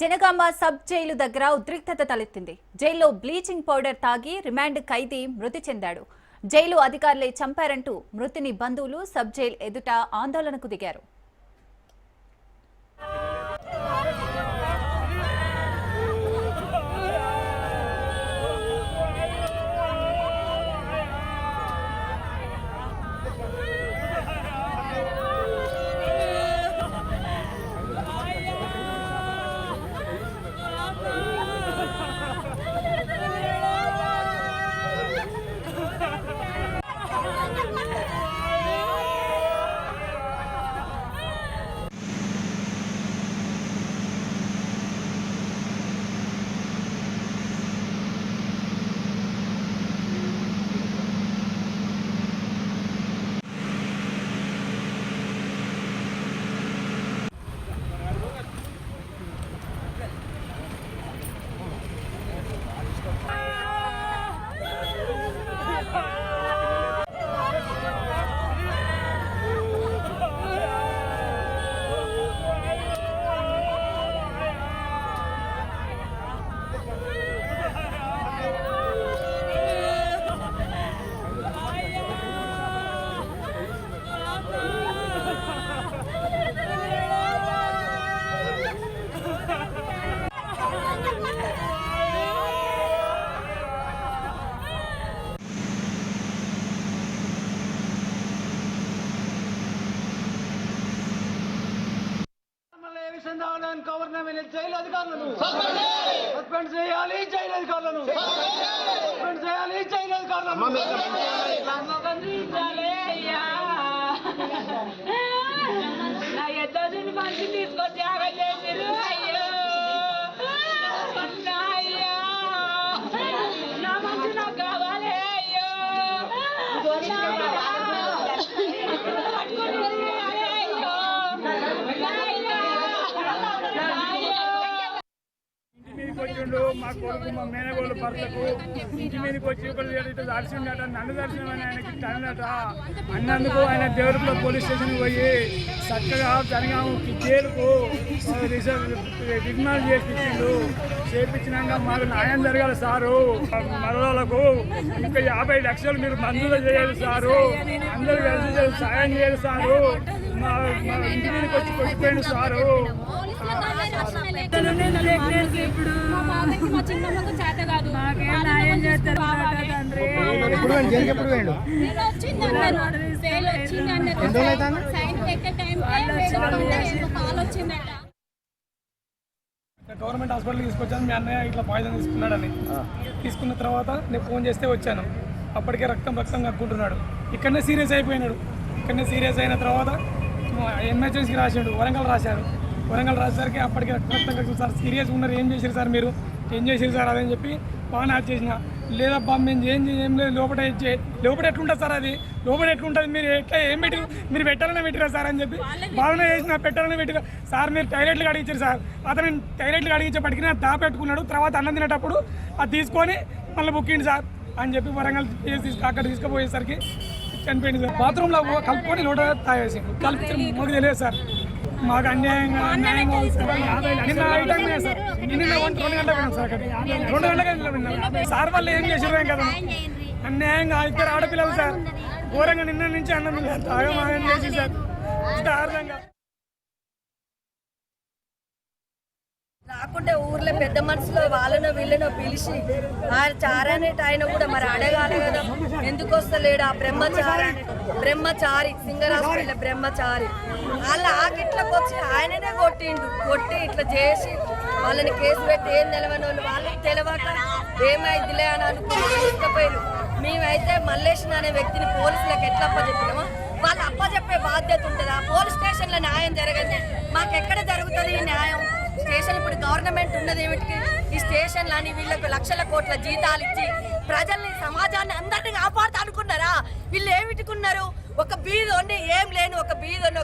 Janagama sub jail దగ్గర ఉద్రిక్తత తలెత్తింది. జైల్లో బ్లీచింగ్ పౌడర్ తాగి రిమాండ్ ఖైదీ మృతి చెందాడు. జైలు అధికారులే చంపారంటూ మృతిని బంధువులు సబ్ జైలు ఎదుట ఆందోళనకు దిగారు. గవర్నమెంట్ జైలు అధికారులను సస్పెండ్ చేయాలి. జైలు అధికారులను సస్పెండ్ చేయాలి. జైలు అధికారులను నా ఎద్దోని మనిషి తీసుకొని త్యాగం చేసిరు. అయ్యో అయ్యో నా మనిషి నాకు కావాలి. అయ్యో వచ్చిండు మా కొడుకు మా మేనగోళ్ళు భర్తకు ఇంటి మీదకి వచ్చి ఒకరు దర్శిందట. నన్ను దర్శనం ఆయనకి టన్నట అన్నందుకు ఆయన దేవరపల్లి పోలీస్ స్టేషన్కి పోయి చక్కగా జనగామకి జైలుకు రిమాండ్ చేపించిండు. చేపించినాక మాకు న్యాయం జరగాలి సారు. మరలకు ఇంకా 50 లక్షలు మీరు మంజూరు చేయాలి సారు. అందరూ కలిసి సాయం చేయాలి సారు. మా ఇంటి మీదకి వచ్చి కొట్టిపోయింది సారు. ఇప్పుడు మా చిన్నమ్మకు చేత కాదు. గవర్నమెంట్ హాస్పిటల్కి తీసుకొచ్చాను. మీ అన్నయ్య ఇట్లా పాయిజన్ తీసుకున్నాడని తీసుకున్న తర్వాత నేను ఫోన్ చేస్తే వచ్చాను. అప్పటికే రక్తం కక్కుంటున్నాడు. ఇక్కడనే సీరియస్ అయిపోయినాడు. ఇక్కడనే సీరియస్ అయిన తర్వాత ఎమర్జెన్సీకి రాశాడు. వరంగల్ రాశారు. వరంగల్ రాసేసరికి అప్పటికి రక్తం సార్ సీరియస్ ఉన్నారు. ఏం చేశారు సార్, మీరు ఏం చేశారు సార్ అదని చెప్పి బాగా యాడ్ చేసిన. లేదబ్బా మేము ఏం లేదు లోపల ఎట్లుంటుంది సార్, అది లోపల ఎట్లుంటుంది, మీరు ఎట్లా ఏం పెట్టి మీరు పెట్టాలనే పెట్టిరా సార్ అని చెప్పి బాగానే చేసిన. పెట్టాలనే పెట్టిరా సార్, మీరు టాయిలెట్లు అడిగించారు సార్. అతను టాయిలెట్లు అడిగించేపటికి నాకు దాపెట్టుకున్నాడు. తర్వాత అన్నం తినేటప్పుడు అది తీసుకొని మళ్ళీ బుక్కిండి సార్ అని చెప్పి వరంగల్ అక్కడ తీసుకుపోయేసరికి చనిపోయింది సార్. బాత్రూంలో కలుపుకొని లోట తాగేసి కలిపి మాకు తెలియదు సార్. మాకు అన్యాయంగా నిన్న ఐటమ్ సార్. నిన్న 2 గంటలకు విన్నాం సార్. అక్కడ 2 గంటలకు విన్నాం సార్. వాళ్ళు ఏం చేసారు కదా అన్యాయంగా 2 ఆడపిల్లలు సార్. ఘోరంగా నిన్న నుంచి అన్నం తాగమాగం చేసి సార్ దారుణంగా. రాకుంటే ఊర్లో పెద్ద మనుషులు వాళ్ళనో వీళ్ళనో పిలిచి ఆయన చారనేట ఆయన కూడా మరి అడగాలి కదా, ఎందుకు వస్తలేడు ఆ బ్రహ్మచారి సింగరాజు బ్రహ్మచారి వాళ్ళ ఆకిట్లకు వచ్చి ఆయననే కొట్టి ఇట్లా చేసి వాళ్ళని కేసు పెట్టి ఏం తెలవని వాళ్ళు వాళ్ళకి తెలవక ఏమైద్దిలే అని అనుకుని తీసుకుపోయారు. మేమైతే మల్లేషన్ అనే వ్యక్తిని పోలీసులకు ఎట్లా అప్పచెప్పినామో వాళ్ళు అప్పచెప్పే బాధ్యత ఉంటుంది. ఆ పోలీస్ స్టేషన్లో న్యాయం జరగదు. మాకెక్కడ జరుగుతుంది ఈ న్యాయం? స్టేషన్ ఇప్పుడు గవర్నమెంట్ ఉన్నది ఏమిటికి? ఈ స్టేషన్లు అని వీళ్ళకు లక్షల కోట్ల జీతాలు ఇచ్చి ప్రజల్ని సమాజాన్ని అందరినీ కాపాడుతా అనుకున్నారా? వీళ్ళు ఏమిటికున్నారు? ఒక బీదోని ఏం లేని ఒక బీదోని